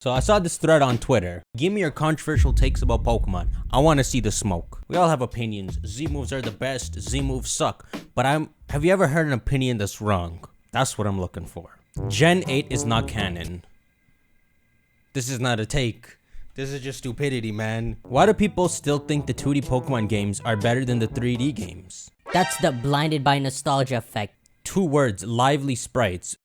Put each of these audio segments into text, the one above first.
So I saw this thread on Twitter. Give me your controversial takes about Pokemon. I want to see the smoke. We all have opinions. Z moves are the best. Z moves suck. But have you ever heard an opinion that's wrong? That's what I'm looking for. Gen 8 is not canon. This is not a take. This is just stupidity, man. Why do people still think the 2D Pokemon games are better than the 3D games? That's the blinded by nostalgia effect. 2 words, lively sprites.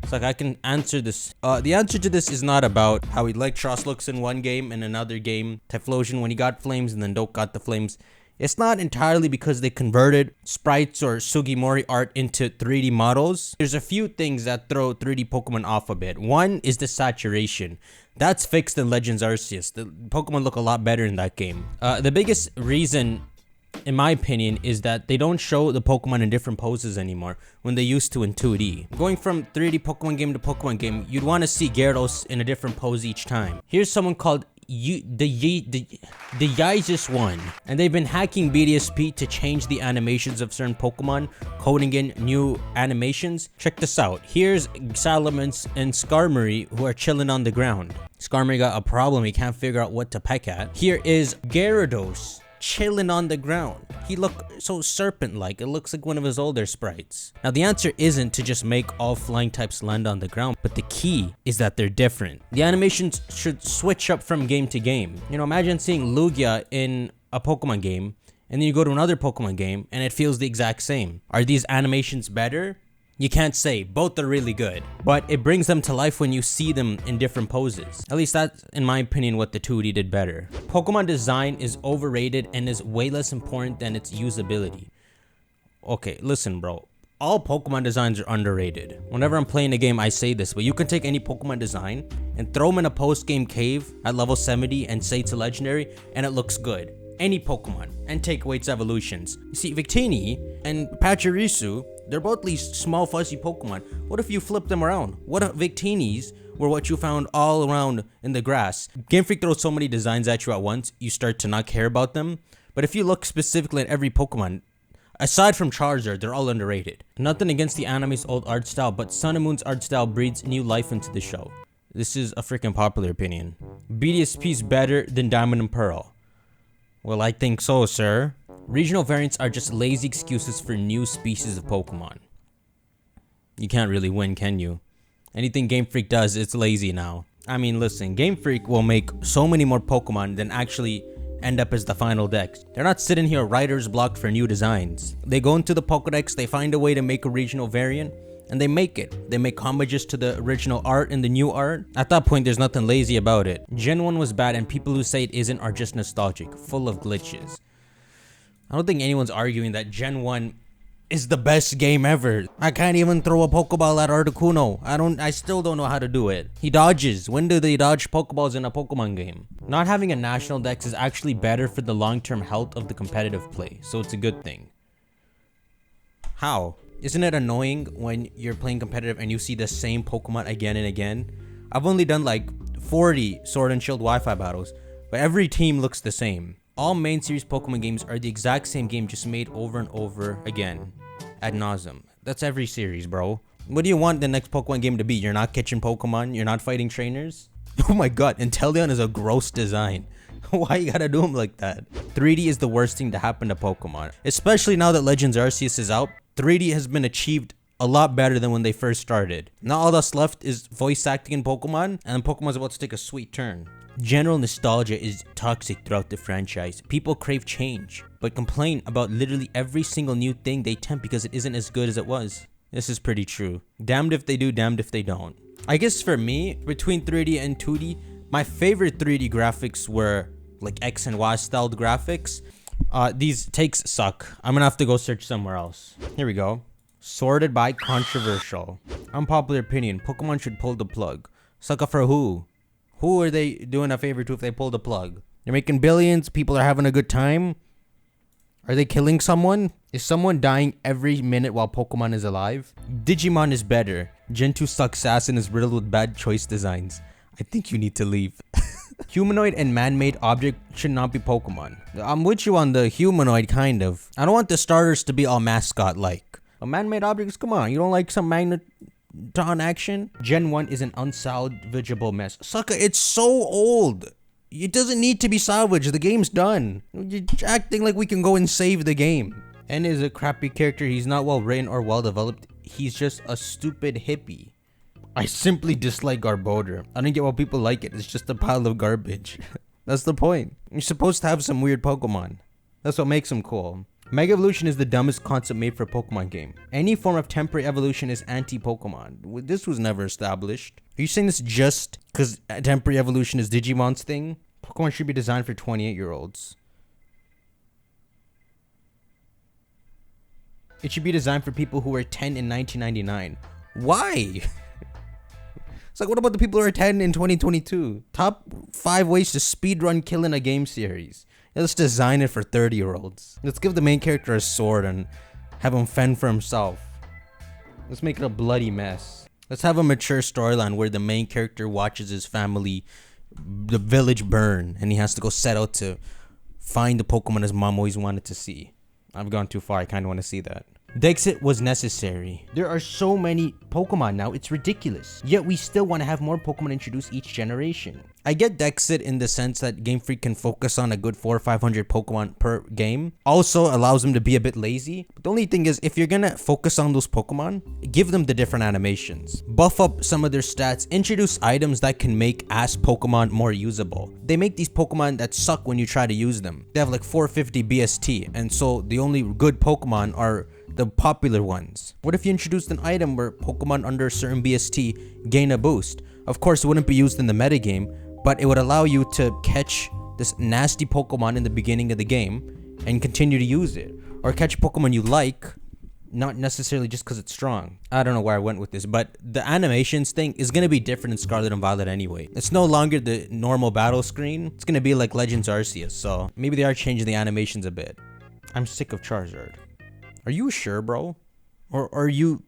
It's like I can answer this. The answer to this is not about how Electros looks in one game and another game, Typhlosion when he got flames and then Doke got the flames. It's not entirely because they converted sprites or Sugimori art into 3D models. There's a few things that throw 3D Pokemon off a bit. One is the saturation. That's fixed in Legends Arceus. The Pokemon look a lot better in that game. The biggest reason, in my opinion, is that they don't show the Pokemon in different poses anymore when they used to in 2D. Going from 3D Pokemon game to Pokemon game, you'd want to see Gyarados in a different pose each time. Here's someone called the Yizis one, and they've been hacking BDSP to change the animations of certain Pokemon, coding in new animations. Check this out. Here's Salamence and Skarmory who are chilling on the ground. Skarmory got a problem, he can't figure out what to peck at. Here is Gyarados chilling on the ground. He looked so serpent-like. It looks like one of his older sprites. Now the answer isn't to just make all flying types land on the ground, but the key is that they're different. The animations should switch up from game to game. You know, imagine seeing Lugia in a Pokemon game and then you go to another Pokemon game and it feels the exact same. Are these animations better? You can't say. Both are really good, but it brings them to life when you see them in different poses. At least that's, in my opinion, what the 2D did better. Pokemon design is overrated and is way less important than its usability. Okay, listen, bro. All Pokemon designs are underrated. Whenever I'm playing a game, I say this, but you can take any Pokemon design and throw them in a post-game cave at level 70 and say it's a legendary, and it looks good. Any Pokemon, and take away its evolutions. You see, Victini and Pachirisu, they're both these small fuzzy Pokemon. What if you flip them around? What if Victinis were what you found all around in the grass? Game Freak throws so many designs at you at once, you start to not care about them. But if you look specifically at every Pokemon, aside from Charizard, they're all underrated. Nothing against the anime's old art style, but Sun and Moon's art style breathes new life into the show. This is a freaking popular opinion. BDSP's better than Diamond and Pearl. Well, I think so, sir. Regional variants are just lazy excuses for new species of Pokemon. You can't really win, can you? Anything Game Freak does, it's lazy now. I mean, listen, Game Freak will make so many more Pokemon than actually end up as the final dex. They're not sitting here writer's blocked for new designs. They go into the Pokedex, they find a way to make a regional variant, and they make it. They make homages to the original art and the new art. At that point, there's nothing lazy about it. Gen 1 was bad, and people who say it isn't are just nostalgic, full of glitches. I don't think anyone's arguing that Gen 1 is the best game ever. I can't even throw a Pokeball at Articuno. I still don't know how to do it. He dodges. When do they dodge Pokeballs in a Pokemon game? Not having a national dex is actually better for the long-term health of the competitive play, so it's a good thing. How? Isn't it annoying when you're playing competitive and you see the same Pokemon again and again? I've only done like 40 Sword and Shield Wi-Fi battles, but every team looks the same. All main series Pokemon games are the exact same game, just made over and over again, ad nauseum. That's every series, bro. What do you want the next Pokemon game to be? You're not catching Pokemon? You're not fighting trainers? Oh my god, Inteleon is a gross design. Why you gotta do him like that? 3D is the worst thing to happen to Pokemon. Especially now that Legends Arceus is out, 3D has been achieved a lot better than when they first started. Now all that's left is voice acting in Pokemon, and Pokemon's about to take a sweet turn. General nostalgia is toxic throughout the franchise. People crave change, but complain about literally every single new thing they tempt because it isn't as good as it was. This is pretty true. Damned if they do, damned if they don't. I guess for me, between 3D and 2D, my favorite 3D graphics were like X and Y styled graphics. These takes suck. I'm gonna have to go search somewhere else. Here we go. Sorted by controversial. Unpopular opinion. Pokemon should pull the plug. Sucker for who? Who are they doing a favor to if they pull the plug? They're making billions. People are having a good time. Are they killing someone? Is someone dying every minute while Pokemon is alive? Digimon is better. Gen 2 sucks ass and is riddled with bad choice designs. I think you need to leave. Humanoid and man-made object should not be Pokemon. I'm with you on the humanoid, kind of. I don't want the starters to be all mascot-like. A man-made objects, come on. You don't like some magnet Dawn action. Gen 1 is an unsalvageable mess. Sucker, it's so old. It doesn't need to be salvaged. The game's done. You're acting like we can go and save the game. N is a crappy character. He's not well written or well developed. He's just a stupid hippie. I simply dislike Garbodor. I don't get why people like it. It's just a pile of garbage. That's the point. You're supposed to have some weird Pokemon. That's what makes them cool. Mega Evolution is the dumbest concept made for a Pokemon game. Any form of temporary evolution is anti-Pokemon. This was never established. Are you saying this just because temporary evolution is Digimon's thing? Pokemon should be designed for 28-year-olds. It should be designed for people who were 10 in 1999. Why? It's like, what about the people who are 10 in 2022? Top 5 ways to speedrun killing a game series. Let's design it for 30-year-olds. Let's give the main character a sword and have him fend for himself. Let's make it a bloody mess. Let's have a mature storyline where the main character watches his family, the village burn, and he has to go set out to find the Pokemon his mom always wanted to see. I've gone too far. I kind of want to see that. Dexit was necessary. There are so many Pokemon now, it's ridiculous. Yet we still want to have more Pokemon introduced each generation. I get Dexit in the sense that Game Freak can focus on a good 400 or 500 Pokemon per game. Also allows them to be a bit lazy. But the only thing is, if you're gonna focus on those Pokemon, give them the different animations. Buff up some of their stats. Introduce items that can make ass Pokemon more usable. They make these Pokemon that suck when you try to use them. They have like 450 BST, and so the only good Pokemon are the popular ones. What if you introduced an item where Pokemon under a certain BST gain a boost? Of course, it wouldn't be used in the metagame, but it would allow you to catch this nasty Pokemon in the beginning of the game and continue to use it. Or catch Pokemon you like, not necessarily just because it's strong. I don't know where I went with this, but the animations thing is going to be different in Scarlet and Violet anyway. It's no longer the normal battle screen. It's going to be like Legends Arceus, so maybe they are changing the animations a bit. I'm sick of Charizard. Are you sure, bro? Or you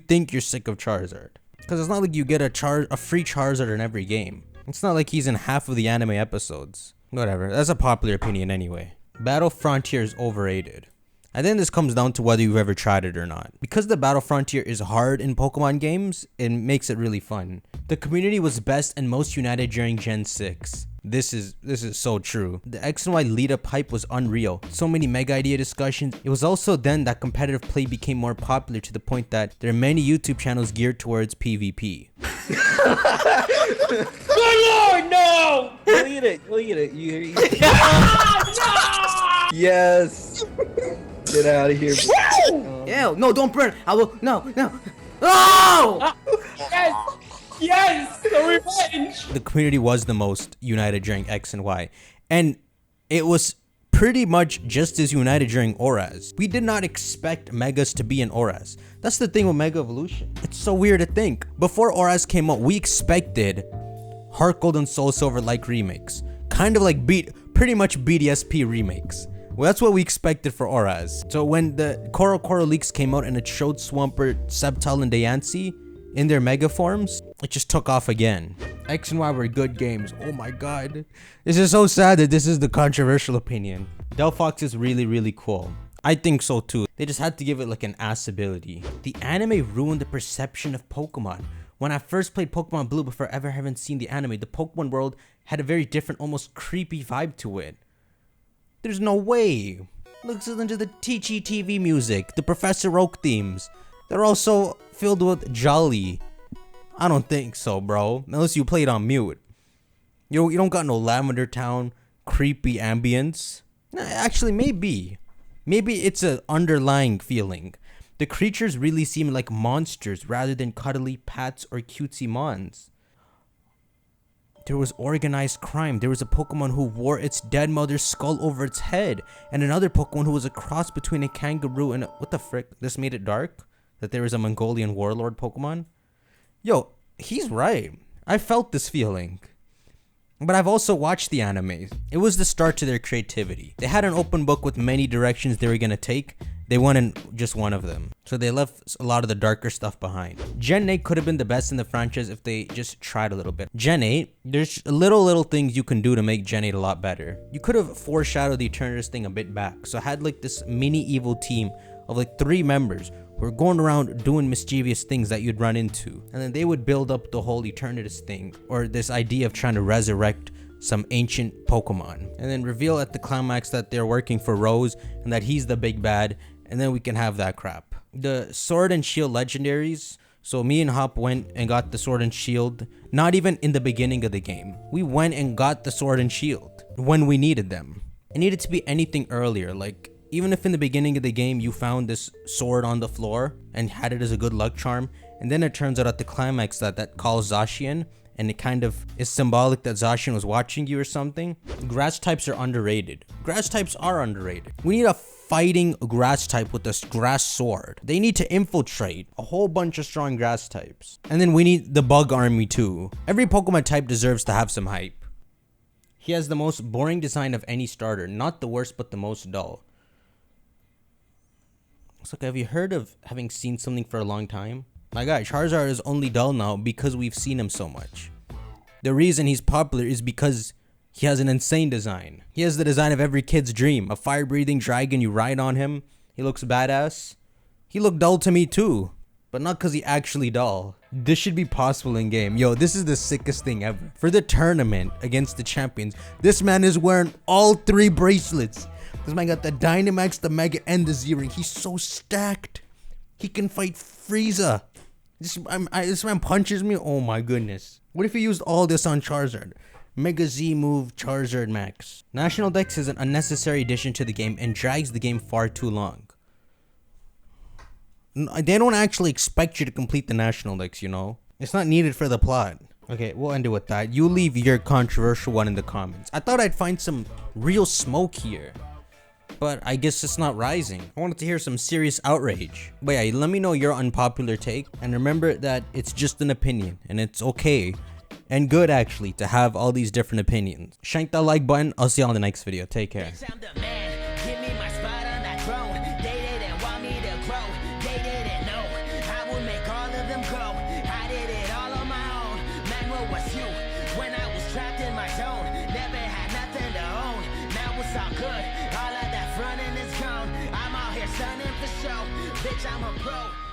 think you're sick of Charizard? Because it's not like you get a free Charizard in every game. It's not like he's in half of the anime episodes. Whatever, that's a popular opinion anyway. Battle Frontier is overrated. I think this comes down to whether you've ever tried it or not. Because the Battle Frontier is hard in Pokemon games, it makes it really fun. The community was best and most united during Gen 6. This is so true. The X and Y lead-up hype was unreal. So many mega idea discussions. It was also then that competitive play became more popular to the point that there are many YouTube channels geared towards PvP. Oh Lord, no! Delete it. You No! Yes. Get out of here. Ew, no, don't burn. I will. No. Oh! Yes! Yes! The revenge! The community was the most united during X and Y. And it was pretty much just as united during Auras. We did not expect Megas to be in Auras. That's the thing with Mega Evolution. It's so weird to think. Before Auras came out, we expected Heart Gold and Soul Silver like remakes. Kind of like pretty much BDSP remakes. Well, that's what we expected for Auras. So when the Koro leaks came out and it showed Swampert, Sceptile, and Diancie in their mega forms, it just took off again. X and Y were good games. Oh my god. This is so sad that this is the controversial opinion. Delphox is really, really cool. I think so too. They just had to give it like an ass ability. The anime ruined the perception of Pokemon. When I first played Pokemon Blue before ever having seen the anime, the Pokemon world had a very different, almost creepy vibe to it. There's no way. Listen to the Teachy TV music, the Professor Oak themes. They're also filled with jolly. I don't think so, bro. Unless you play it on mute. You don't got no Lavender Town creepy ambience. Actually, maybe. Maybe it's an underlying feeling. The creatures really seem like monsters rather than cuddly pats or cutesy mons. There was organized crime. There was a Pokemon who wore its dead mother's skull over its head. And another Pokemon who was a cross between a kangaroo and what the frick? This made it dark? That there was a Mongolian warlord Pokemon? Yo, he's right. I felt this feeling. But I've also watched the anime. It was the start to their creativity. They had an open book with many directions they were gonna take. They went in just one of them. So they left a lot of the darker stuff behind. Gen 8 could have been the best in the franchise if they just tried a little bit. Gen 8, there's little things you can do to make Gen 8 a lot better. You could have foreshadowed the Eternatus thing a bit back. So I had like this mini evil team of like 3 members were going around doing mischievous things that you'd run into. And then they would build up the whole Eternatus thing, or this idea of trying to resurrect some ancient Pokemon. And then reveal at the climax that they're working for Rose and that he's the big bad, and then we can have that crap. The Sword and Shield legendaries. So me and Hop went and got the Sword and Shield, not even in the beginning of the game. We went and got the Sword and Shield when we needed them. It needed to be anything earlier, like even if in the beginning of the game you found this sword on the floor and had it as a good luck charm, and then it turns out at the climax that calls Zacian, and it kind of is symbolic that Zacian was watching you or something. Grass types are underrated. Grass types are underrated. We need a fighting grass type with this grass sword. They need to infiltrate a whole bunch of strong grass types. And then we need the bug army too. Every Pokemon type deserves to have some hype. He has the most boring design of any starter. Not the worst, but the most dull. It's like, have you heard of having seen something for a long time? My guy, Charizard is only dull now because we've seen him so much. The reason he's popular is because he has an insane design. He has the design of every kid's dream. A fire-breathing dragon, you ride on him. He looks badass. He looked dull to me too, but not because he actually dull. This should be possible in game. Yo, this is the sickest thing ever. For the tournament against the champions, this man is wearing all 3 bracelets. This man got the Dynamax, the Mega, and the Z-Ring. He's so stacked. He can fight Frieza. This man punches me. Oh my goodness. What if he used all this on Charizard? Mega Z move, Charizard Max. National Dex is an unnecessary addition to the game and drags the game far too long. They don't actually expect you to complete the National Dex, you know? It's not needed for the plot. Okay, we'll end it with that. You leave your controversial one in the comments. I thought I'd find some real smoke here, but I guess it's not rising. I wanted to hear some serious outrage. But yeah, let me know your unpopular take. And remember that it's just an opinion, and it's okay and good actually to have all these different opinions. Shank that like button. I'll see you on the next video. Take care. Bitch, I'm a pro.